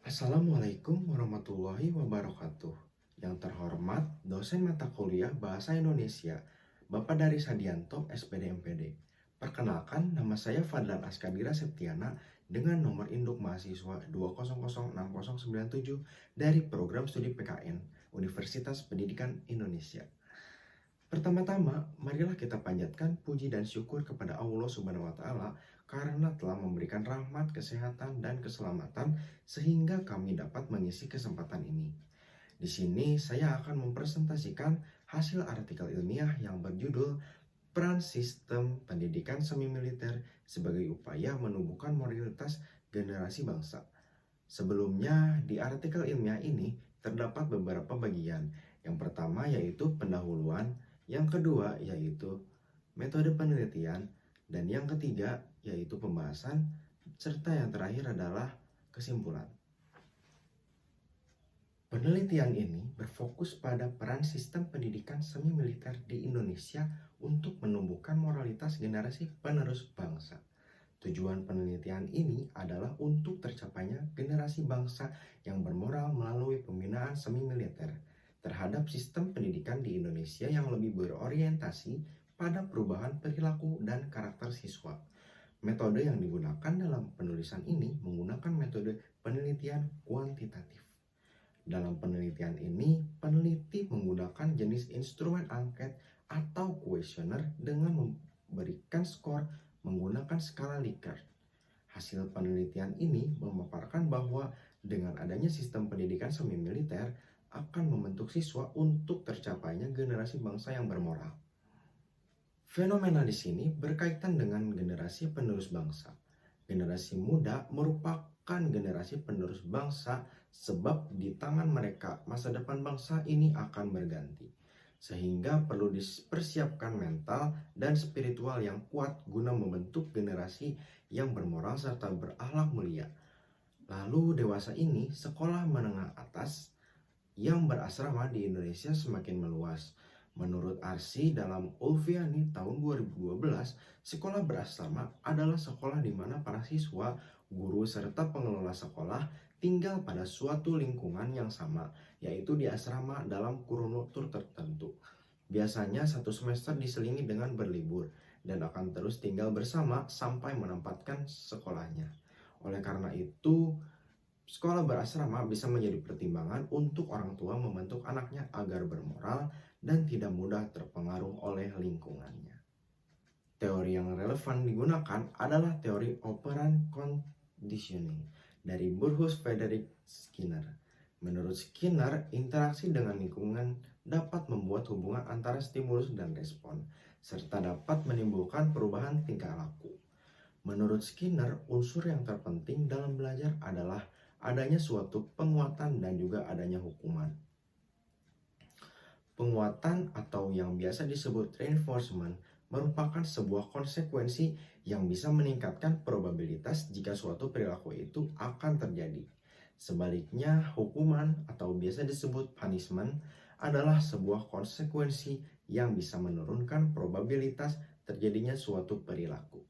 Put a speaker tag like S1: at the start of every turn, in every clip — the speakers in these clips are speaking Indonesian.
S1: Assalamualaikum warahmatullahi wabarakatuh. Yang terhormat dosen mata kuliah Bahasa Indonesia, Bapak Dari Sadianto, SPD MPD. Perkenalkan, nama saya Fadlan Askandira Septiana dengan nomor induk mahasiswa 2006097 dari Program Studi PKN Universitas Pendidikan Indonesia. Pertama-tama, marilah kita panjatkan puji dan syukur kepada Allah Subhanahu wa Ta'ala karena telah memberikan rahmat, kesehatan, dan keselamatan sehingga kami dapat mengisi kesempatan ini. Di sini saya akan mempresentasikan hasil artikel ilmiah yang berjudul Peran Sistem Pendidikan Semi Militer sebagai upaya menumbuhkan moralitas generasi bangsa. Sebelumnya, di artikel ilmiah ini terdapat beberapa bagian. Yang pertama yaitu pendahuluan, yang kedua yaitu metode penelitian, dan yang ketiga yaitu pembahasan, serta yang terakhir adalah kesimpulan. Penelitian ini berfokus pada peran sistem pendidikan semi militer di Indonesia untuk menumbuhkan moralitas generasi penerus bangsa. Tujuan penelitian ini adalah untuk tercapainya generasi bangsa yang bermoral melalui pembinaan semi militer terhadap sistem pendidikan di Indonesia yang lebih berorientasi pada perubahan perilaku dan karakter siswa. Metode yang digunakan dalam penulisan ini menggunakan metode penelitian kuantitatif. Dalam penelitian ini, peneliti menggunakan jenis instrumen angket atau kuesioner dengan memberikan skor menggunakan skala Likert. Hasil penelitian ini memaparkan bahwa dengan adanya sistem pendidikan semi militer akan membentuk siswa untuk tercapainya generasi bangsa yang bermoral. Fenomena di sini berkaitan dengan generasi penerus bangsa. Generasi muda merupakan generasi penerus bangsa sebab di tangan mereka masa depan bangsa ini akan berganti. Sehingga perlu dipersiapkan mental dan spiritual yang kuat guna membentuk generasi yang bermoral serta berakhlak mulia. Lalu dewasa ini, sekolah menengah atas yang berasrama di Indonesia semakin meluas. Menurut Arsi dalam Ulfiani tahun 2012, sekolah berasrama adalah sekolah di mana para siswa, guru, serta pengelola sekolah tinggal pada suatu lingkungan yang sama, yaitu di asrama dalam kurun waktu tertentu. Biasanya satu semester diselingi dengan berlibur dan akan terus tinggal bersama sampai menempatkan sekolahnya. Oleh karena itu, sekolah berasrama bisa menjadi pertimbangan untuk orang tua membentuk anaknya agar bermoral dan tidak mudah terpengaruh oleh lingkungannya. Teori yang relevan digunakan adalah teori operant conditioning dari Burrhus Frederick Skinner. Menurut Skinner, interaksi dengan lingkungan dapat membuat hubungan antara stimulus dan respon, serta dapat menimbulkan perubahan tingkah laku. Menurut Skinner, unsur yang terpenting dalam belajar adalah adanya suatu penguatan dan juga adanya hukuman. Penguatan atau yang biasa disebut reinforcement merupakan sebuah konsekuensi yang bisa meningkatkan probabilitas jika suatu perilaku itu akan terjadi. Sebaliknya, hukuman atau biasa disebut punishment adalah sebuah konsekuensi yang bisa menurunkan probabilitas terjadinya suatu perilaku.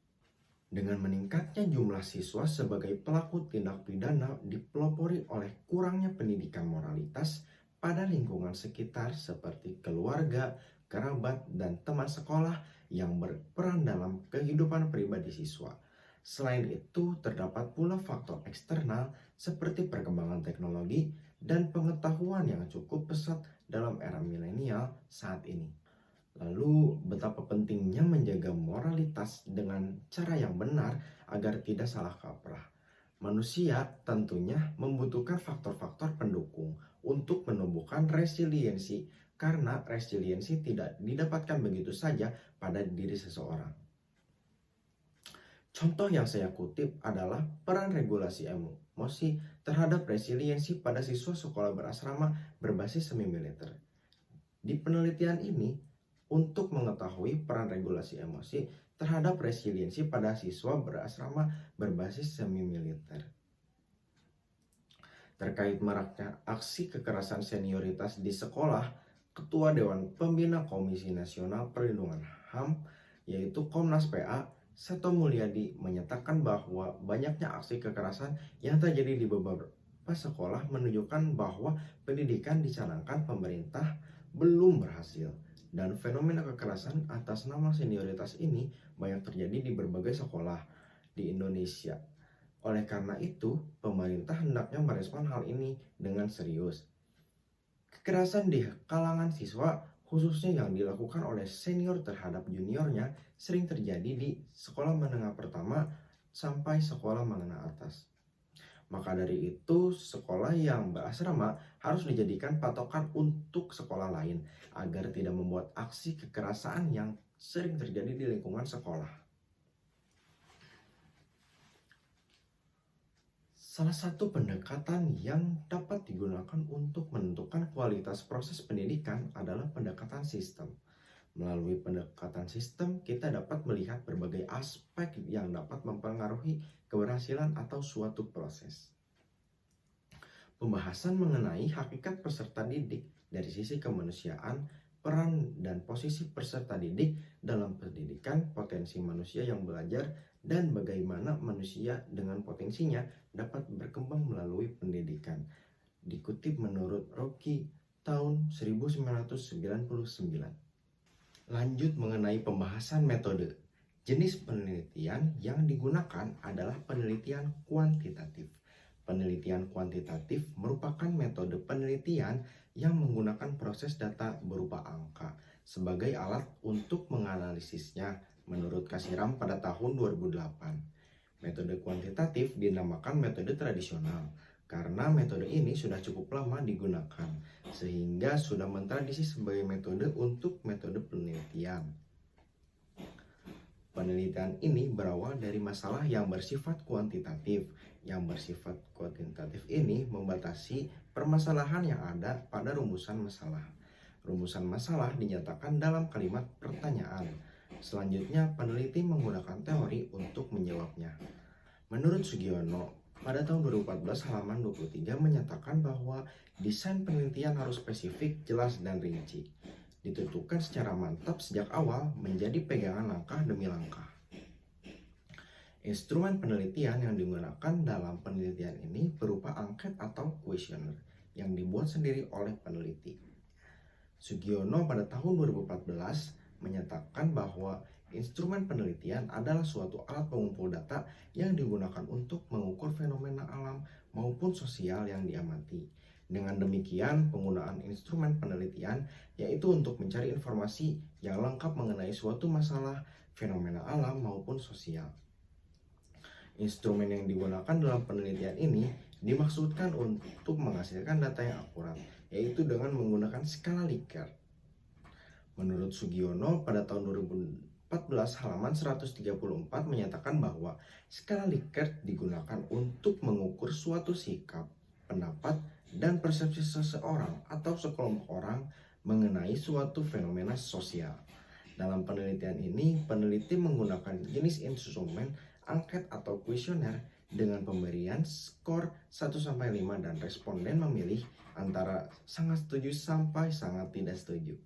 S1: Dengan meningkatnya jumlah siswa sebagai pelaku tindak pidana dipelopori oleh kurangnya pendidikan moralitas pada lingkungan sekitar seperti keluarga, kerabat, dan teman sekolah yang berperan dalam kehidupan pribadi siswa. Selain itu, terdapat pula faktor eksternal seperti perkembangan teknologi dan pengetahuan yang cukup pesat dalam era milenial saat ini. Lalu, betapa pentingnya menjaga moralitas dengan cara yang benar agar tidak salah kaprah. Manusia tentunya membutuhkan faktor-faktor pendukung untuk menumbuhkan resiliensi, karena resiliensi tidak didapatkan begitu saja pada diri seseorang. Contoh yang saya kutip adalah peran regulasi emosi terhadap resiliensi pada siswa sekolah berasrama berbasis semi militer. Di penelitian ini, untuk mengetahui peran regulasi emosi terhadap resiliensi pada siswa berasrama berbasis semi militer. Terkait maraknya aksi kekerasan senioritas di sekolah, Ketua Dewan Pembina Komisi Nasional Perlindungan HAM, yaitu Komnas PA, Seto Mulyadi, menyatakan bahwa banyaknya aksi kekerasan yang terjadi di beberapa sekolah menunjukkan bahwa pendidikan dicanangkan pemerintah belum berhasil. Dan fenomena kekerasan atas nama senioritas ini banyak terjadi di berbagai sekolah di Indonesia. Oleh karena itu, pemerintah hendaknya merespon hal ini dengan serius. Kekerasan di kalangan siswa, khususnya yang dilakukan oleh senior terhadap juniornya, sering terjadi di sekolah menengah pertama sampai sekolah menengah atas. Maka dari itu, sekolah yang berasrama harus dijadikan patokan untuk sekolah lain agar tidak membuat aksi kekerasan yang sering terjadi di lingkungan sekolah. Salah satu pendekatan yang dapat digunakan untuk menentukan kualitas proses pendidikan adalah pendekatan sistem. Melalui pendekatan sistem, kita dapat melihat berbagai aspek yang dapat mempengaruhi keberhasilan atau suatu proses. Pembahasan mengenai hakikat peserta didik dari sisi kemanusiaan, peran dan posisi peserta didik dalam pendidikan, potensi manusia yang belajar, dan bagaimana manusia dengan potensinya dapat berkembang melalui pendidikan. Dikutip menurut Rocky tahun 1999. Lanjut mengenai pembahasan metode. Jenis penelitian yang digunakan adalah penelitian kuantitatif. Penelitian kuantitatif merupakan metode penelitian yang menggunakan proses data berupa angka sebagai alat untuk menganalisisnya menurut Kasiram pada tahun 2008. Metode kuantitatif dinamakan metode tradisional karena metode ini sudah cukup lama digunakan sehingga sudah mentradisi sebagai metode untuk metode penelitian. Penelitian ini berawal dari masalah yang bersifat kuantitatif. Yang bersifat kuantitatif ini membatasi permasalahan yang ada pada rumusan masalah. Rumusan masalah dinyatakan dalam kalimat pertanyaan. Selanjutnya, peneliti menggunakan teori untuk menjawabnya. Menurut Sugiono, pada tahun 2014 halaman 23 menyatakan bahwa desain penelitian harus spesifik, jelas, dan rinci. Ditentukan secara mantap sejak awal menjadi pegangan langkah demi langkah. Instrumen penelitian yang digunakan dalam penelitian ini berupa angket atau kuesioner yang dibuat sendiri oleh peneliti. Sugiono pada tahun 2014 menyatakan bahwa instrumen penelitian adalah suatu alat pengumpul data yang digunakan untuk mengukur fenomena alam maupun sosial yang diamati. Dengan demikian, penggunaan instrumen penelitian yaitu untuk mencari informasi yang lengkap mengenai suatu masalah, fenomena alam maupun sosial. Instrumen yang digunakan dalam penelitian ini dimaksudkan untuk menghasilkan data yang akurat, yaitu dengan menggunakan skala Likert. Menurut Sugiono, pada tahun 2014 halaman 134 menyatakan bahwa skala Likert digunakan untuk mengukur suatu sikap, pendapat, dan persepsi seseorang atau sekelompok orang mengenai suatu fenomena sosial. Dalam penelitian ini, peneliti menggunakan jenis instrumen angket atau kuesioner dengan pemberian skor 1-5 dan responden memilih antara sangat setuju sampai sangat tidak setuju.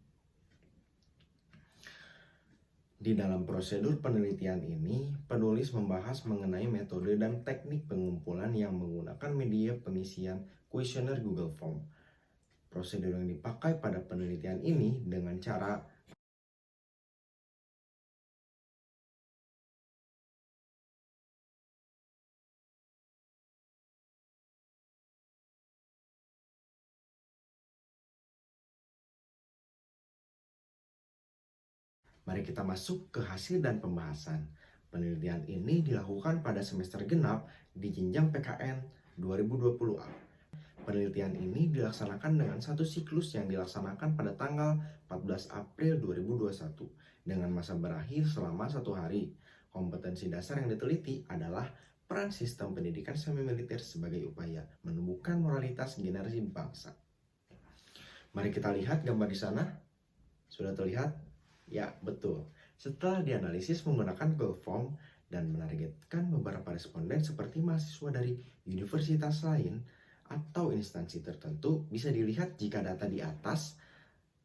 S1: Di dalam prosedur penelitian ini, penulis membahas mengenai metode dan teknik pengumpulan yang menggunakan media pengisian kuesioner Google Form. Prosedur yang dipakai pada penelitian ini dengan cara Mari kita masuk ke hasil dan pembahasan. Penelitian ini dilakukan pada semester genap di jenjang PKN 2020A. Penelitian ini dilaksanakan dengan satu siklus yang dilaksanakan pada tanggal 14 April 2021 dengan masa berakhir selama 1 hari. Kompetensi dasar yang diteliti adalah peran sistem pendidikan semi-militer sebagai upaya menumbuhkan moralitas generasi bangsa. Mari kita lihat gambar di sana. Sudah terlihat? Ya, betul. Setelah dianalisis menggunakan Google Form dan menargetkan beberapa responden seperti mahasiswa dari universitas lain atau instansi tertentu, bisa dilihat jika data di atas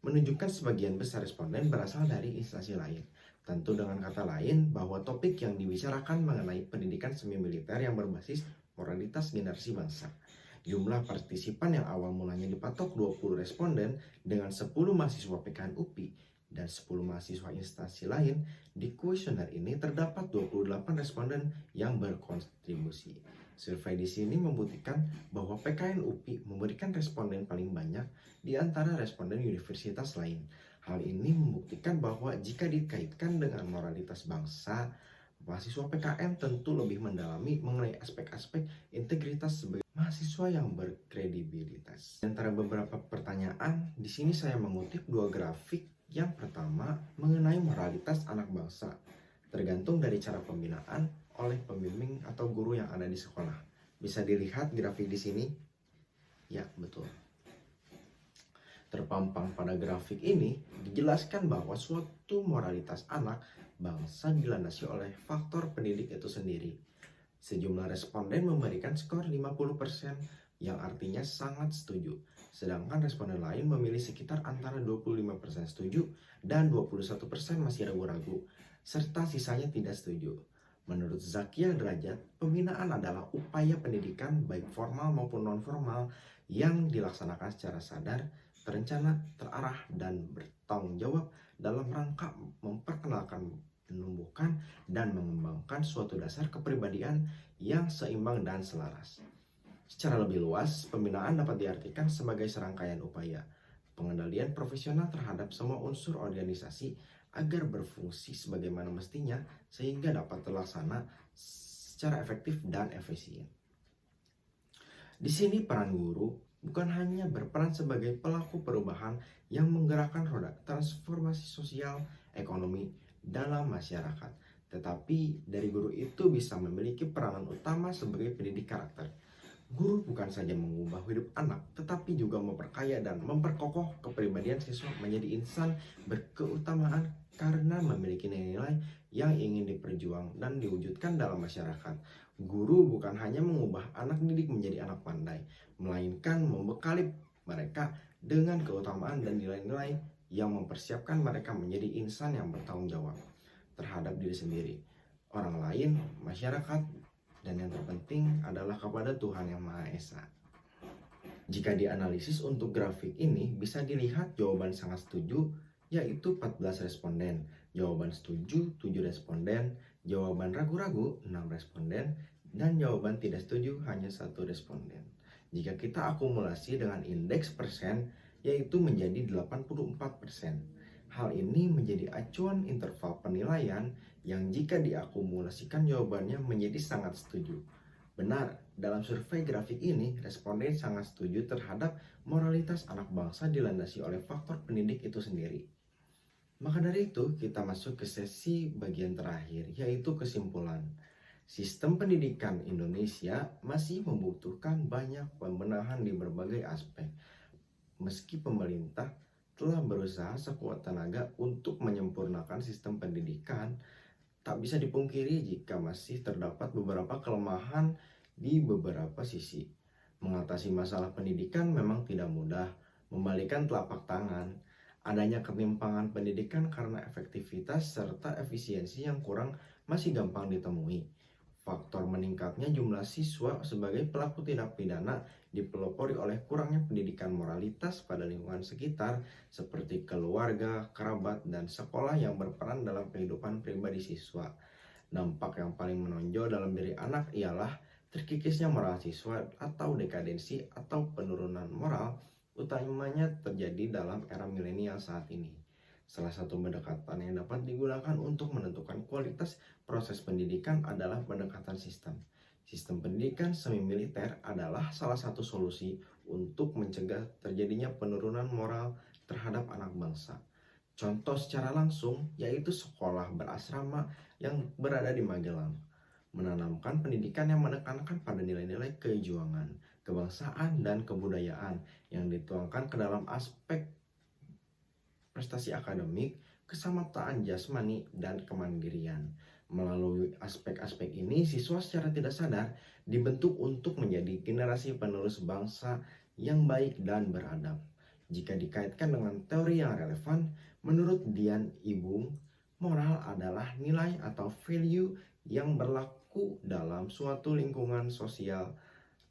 S1: menunjukkan sebagian besar responden berasal dari instansi lain. Tentu dengan kata lain bahwa topik yang dibicarakan mengenai pendidikan semi militer yang berbasis moralitas generasi bangsa. Jumlah partisipan yang awal mulanya dipatok 20 responden dengan 10 mahasiswa PKN UPI dan 10 mahasiswa instansi lain, di kuesioner ini terdapat 28 responden yang berkontribusi. Survei di sini membuktikan bahwa PKN UPI memberikan responden paling banyak di antara responden universitas lain. Hal ini membuktikan bahwa jika dikaitkan dengan moralitas bangsa, mahasiswa PKN tentu lebih mendalami mengenai aspek-aspek integritas sebagai mahasiswa yang berkredibilitas. Di antara beberapa pertanyaan, di sini saya mengutip dua grafik. Yang pertama, mengenai moralitas anak bangsa, tergantung dari cara pembinaan oleh pembimbing atau guru yang ada di sekolah. Bisa dilihat grafik di sini? Ya, betul. Terpampang pada grafik ini dijelaskan bahwa suatu moralitas anak bangsa dilandasi oleh faktor pendidik itu sendiri. Sejumlah responden memberikan skor 50%, yang artinya sangat setuju. Sedangkan responden lain memilih sekitar antara 25% setuju dan 21% masih ragu-ragu, serta sisanya tidak setuju. Menurut Zakia Derajat, pembinaan adalah upaya pendidikan baik formal maupun non-formal yang dilaksanakan secara sadar, terencana, terarah, dan bertanggung jawab dalam rangka memperkenalkan, menumbuhkan, dan mengembangkan suatu dasar kepribadian yang seimbang dan selaras. Secara lebih luas, pembinaan dapat diartikan sebagai serangkaian upaya pengendalian profesional terhadap semua unsur organisasi agar berfungsi sebagaimana mestinya sehingga dapat terlaksana secara efektif dan efisien. Di sini peran guru bukan hanya berperan sebagai pelaku perubahan yang menggerakkan roda transformasi sosial ekonomi dalam masyarakat, tetapi dari guru itu bisa memiliki peranan utama sebagai pendidik karakter. Guru bukan saja mengubah hidup anak, tetapi juga memperkaya dan memperkokoh kepribadian siswa menjadi insan berkeutamaan karena memiliki nilai-nilai yang ingin diperjuang dan diwujudkan dalam masyarakat. Guru bukan hanya mengubah anak didik menjadi anak pandai, melainkan membekali mereka dengan keutamaan dan nilai-nilai yang mempersiapkan mereka menjadi insan yang bertanggung jawab terhadap diri sendiri, orang lain, masyarakat, dan yang terpenting adalah kepada Tuhan Yang Maha Esa. Jika dianalisis untuk grafik ini, bisa dilihat jawaban sangat setuju, yaitu 14 responden, jawaban setuju 7 responden, jawaban ragu-ragu 6 responden, dan jawaban tidak setuju hanya 1 responden. Jika kita akumulasi dengan indeks persen, yaitu menjadi 84%. Hal ini menjadi acuan interval penilaian yang jika diakumulasikan jawabannya menjadi sangat setuju. Benar, dalam survei grafik ini, responden sangat setuju terhadap moralitas anak bangsa dilandasi oleh faktor pendidik itu sendiri. Maka dari itu, kita masuk ke sesi bagian terakhir, yaitu kesimpulan. Sistem pendidikan Indonesia masih membutuhkan banyak pembenahan di berbagai aspek. Meski pemerintah telah berusaha sekuat tenaga untuk menyempurnakan sistem pendidikan, tak bisa dipungkiri jika masih terdapat beberapa kelemahan di beberapa sisi. Mengatasi masalah pendidikan memang tidak mudah, membalikan telapak tangan. Adanya ketimpangan pendidikan karena efektivitas serta efisiensi yang kurang masih gampang ditemui. Faktor meningkatnya jumlah siswa sebagai pelaku tindak pidana dipelopori oleh kurangnya pendidikan moralitas pada lingkungan sekitar seperti keluarga, kerabat, dan sekolah yang berperan dalam kehidupan pribadi siswa. Dampak yang paling menonjol dalam diri anak ialah terkikisnya moral siswa atau dekadensi atau penurunan moral, utamanya terjadi dalam era milenial saat ini. Salah satu pendekatan yang dapat digunakan untuk menentukan kualitas proses pendidikan adalah pendekatan sistem. Sistem pendidikan semi militer adalah salah satu solusi untuk mencegah terjadinya penurunan moral terhadap anak bangsa. Contoh secara langsung yaitu sekolah berasrama yang berada di Magelang, menanamkan pendidikan yang menekankan pada nilai-nilai kejuangan, kebangsaan, dan kebudayaan yang dituangkan ke dalam aspek prestasi akademik, kesamaptaan jasmani, dan kemandirian. Melalui aspek-aspek ini, siswa secara tidak sadar dibentuk untuk menjadi generasi penerus bangsa yang baik dan beradab. Jika dikaitkan dengan teori yang relevan, menurut Dian Ibung, moral adalah nilai atau value yang berlaku dalam suatu lingkungan sosial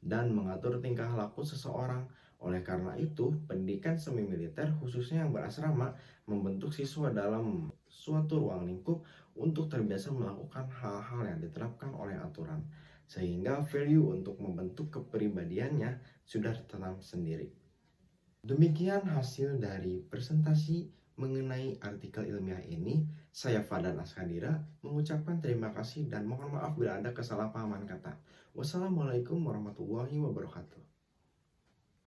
S1: dan mengatur tingkah laku seseorang. Oleh karena itu, pendidikan semi militer khususnya yang berasrama membentuk siswa dalam suatu ruang lingkup untuk terbiasa melakukan hal-hal yang diterapkan oleh aturan, sehingga value untuk membentuk kepribadiannya sudah tertanam sendiri. Demikian hasil dari presentasi mengenai artikel ilmiah ini. Saya Fadan Askandira mengucapkan terima kasih dan mohon maaf bila ada kesalahpahaman kata. Wassalamualaikum warahmatullahi wabarakatuh.